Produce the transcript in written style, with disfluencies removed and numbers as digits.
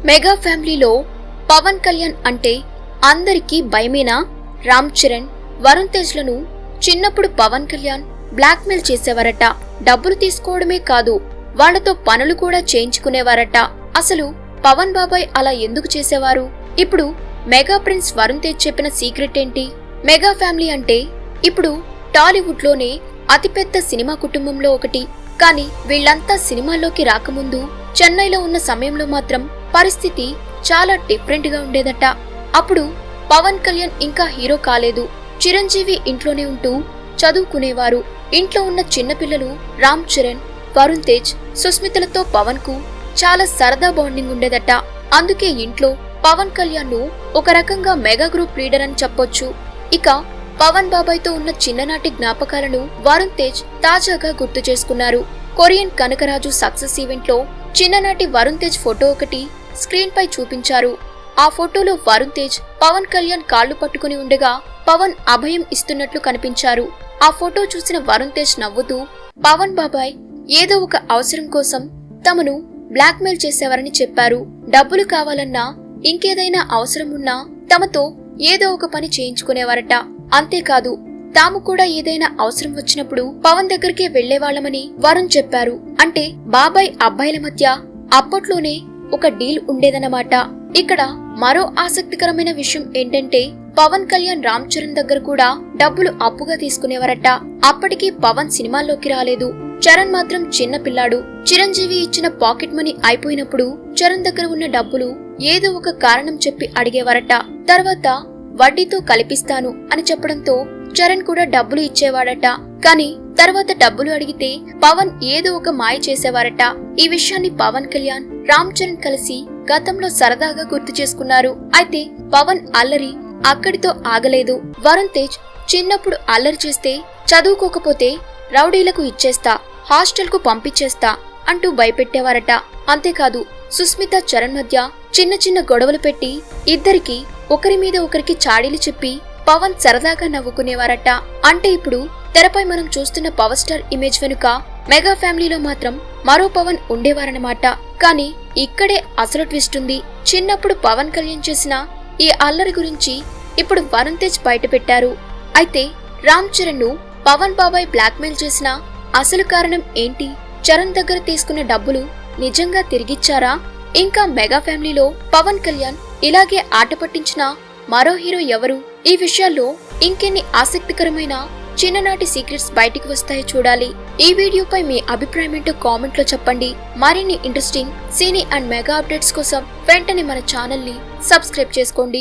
Mega ఫ్యామిలీలో పవన్ కళ్యాణ్ అంటే అందరికీ భయమేనా? రామ్ చరణ్, వరుణ్ తేజ్లను చిన్నప్పుడు పవన్ కళ్యాణ్ బ్లాక్మెయిల్ చేసేవారట. డబ్బులు తీసుకోవడమే కాదు, వాళ్లతో పనులు కూడా చేయించుకునేవారట. అసలు పవన్ బాబాయ్ అలా ఎందుకు చేసేవారు? ఇప్పుడు మెగా ప్రిన్స్ వరుణ్ తేజ్ చెప్పిన సీక్రెట్ ఏంటి? మెగా ఫ్యామిలీ అంటే ఇప్పుడు టాలీవుడ్ లోనే అతిపెద్ద సినిమా కుటుంబంలో ఒకటి. కానీ వీళ్లంతా సినిమాల్లోకి రాకముందు చెన్నైలో ఉన్న సమయంలో మాత్రం పరిస్థితి చాలా డిఫరెంట్ గా ఉండేదట. అప్పుడు పవన్ కళ్యాణ్ ఇంకా హీరో కాలేదు. చిరంజీవి ఇంట్లోనే ఉంటూ చదువుకునేవారు. ఇంట్లో ఉన్న చిన్నపిల్లలు రామ్ చరణ్, వరుణ్ తేజ్, సుస్మితలతో పవన్ కు చాలా సరదా బాండింగ్ ఉండేదట. అందుకే ఇంట్లో పవన్ కళ్యాణ్ ను ఒక రకంగా మెగా గ్రూప్ లీడర్ అని చెప్పొచ్చు. ఇక పవన్ బాబాయ్ తో ఉన్న చిన్ననాటి జ్ఞాపకాలను వరుణ్ తేజ్ తాజాగా గుర్తు చేసుకున్నారు. కొరియన్ కనకరాజు సక్సెస్ ఈవెంట్ లో చిన్ననాటి వరుణ్ తేజ్ ఫోటో ఒకటి స్క్రీన్ పై చూపించారు. ఆ ఫోటోలో వరుణ్ తేజ్ పవన్ కళ్యాణ్ కాళ్లు పట్టుకుని ఉండగా పవన్ అభయం ఇస్తున్నట్లు కనిపించారు. ఆ ఫోటో చూసిన వరుణ్ తేజ్ నవ్వుతూ పవన్ బాబాయ్ ఏదో ఒక అవసరం కోసం తమను బ్లాక్మెయిల్ చేసేవారని చెప్పారు. డబ్బులు కావాలన్నా ఇంకేదైనా అవసరం ఉన్నా తమతో ఏదో ఒక పని చేయించుకునేవారట. అంతేకాదు తాము కూడా ఏదైనా అవసరం వచ్చినప్పుడు పవన్ దగ్గరికే వెళ్లేవాళ్లమని వరుణ్ చెప్పారు. అంటే బాబాయ్ అబ్బాయిల మధ్య అప్పట్లోనే ఒక డీల్ ఉండేదన్నమాట. ఇక్కడ మరో ఆసక్తికరమైన విషయం ఏంటంటే పవన్ కళ్యాణ్ రామ్ చరణ్ దగ్గర కూడా డబ్బులు అప్పుగా తీసుకునేవారట. అప్పటికి పవన్ సినిమాల్లోకి రాలేదు. చరణ్ మాత్రం చిన్న పిల్లాడు. చిరంజీవి ఇచ్చిన పాకెట్ మనీ అయిపోయినప్పుడు చరణ్ దగ్గర ఉన్న డబ్బులు ఏదో ఒక కారణం చెప్పి అడిగేవారట. తర్వాత వడ్డీతో కలిపిస్తాను అని చెప్పడంతో చరణ్ కూడా డబ్బులు ఇచ్చేవాడట. కానీ తర్వాత డబ్బులు అడిగితే పవన్ ఏదో ఒక మాయ చేసేవారట. ఈ విషయాన్ని పవన్ కళ్యాణ్, రామ్ చరణ్ కలిసి గతంలో సరదాగా గుర్తు చేసుకున్నారు. అయితే పవన్ అల్లరి అక్కడితో ఆగలేదు. వరుణ్ తేజ్ చిన్నప్పుడు అల్లరి చేస్తే చదువుకోకపోతే రౌడీలకు ఇచ్చేస్తా, హాస్టల్ కు పంపించేస్తా అంటూ భయపెట్టేవారట. అంతేకాదు సుస్మిత, చరణ్ మధ్య చిన్న చిన్న గొడవలు పెట్టి ఇద్దరికి ఒకరి మీద ఒకరికి చాడీలు చెప్పి పవన్ సరదాగా నవ్వుకునేవారట. అంటే ఇప్పుడు తెరపై మనం చూస్తున్న పవర్ స్టార్ ఇమేజ్ వెనుక మెగా ఫ్యామిలీలో మాత్రం మరో పవన్ ఉండేవారన్నమాట. కానీ ఇక్కడే అసలు ట్విస్ట్ ఉంది. చిన్నప్పుడు పవన్ కళ్యాణ్ చేసిన ఈ అల్లరి గురించి ఇప్పుడు వరుణ్ తేజ్ బయట పెట్టారు. అయితే రామ్ చరణ్ ను పవన్ బాబాయ్ బ్లాక్మెయిల్ చేసిన అసలు కారణం ఏంటి? చరణ్ దగ్గర తీసుకున్న డబ్బులు నిజంగా తిరిగిచ్చారా? ఇంకా మెగా ఫ్యామిలీలో పవన్ కళ్యాణ్ ఇలాగే ఆట పట్టించిన మరో హీరో ఎవరు? ఈ విషయాల్లో ఇంకెన్ని ఆసక్తికరమైన చిన్ననాటి సీక్రెట్స్ బయటికి వస్తాయో చూడాలి. ఈ వీడియోపై మీ అభిప్రాయం ఏంటో కామెంట్ లో చెప్పండి. మరిన్ని interesting cine and mega updates కోసం వెంటనే మన ఛానల్ ని సబ్స్క్రైబ్ చేసుకోండి.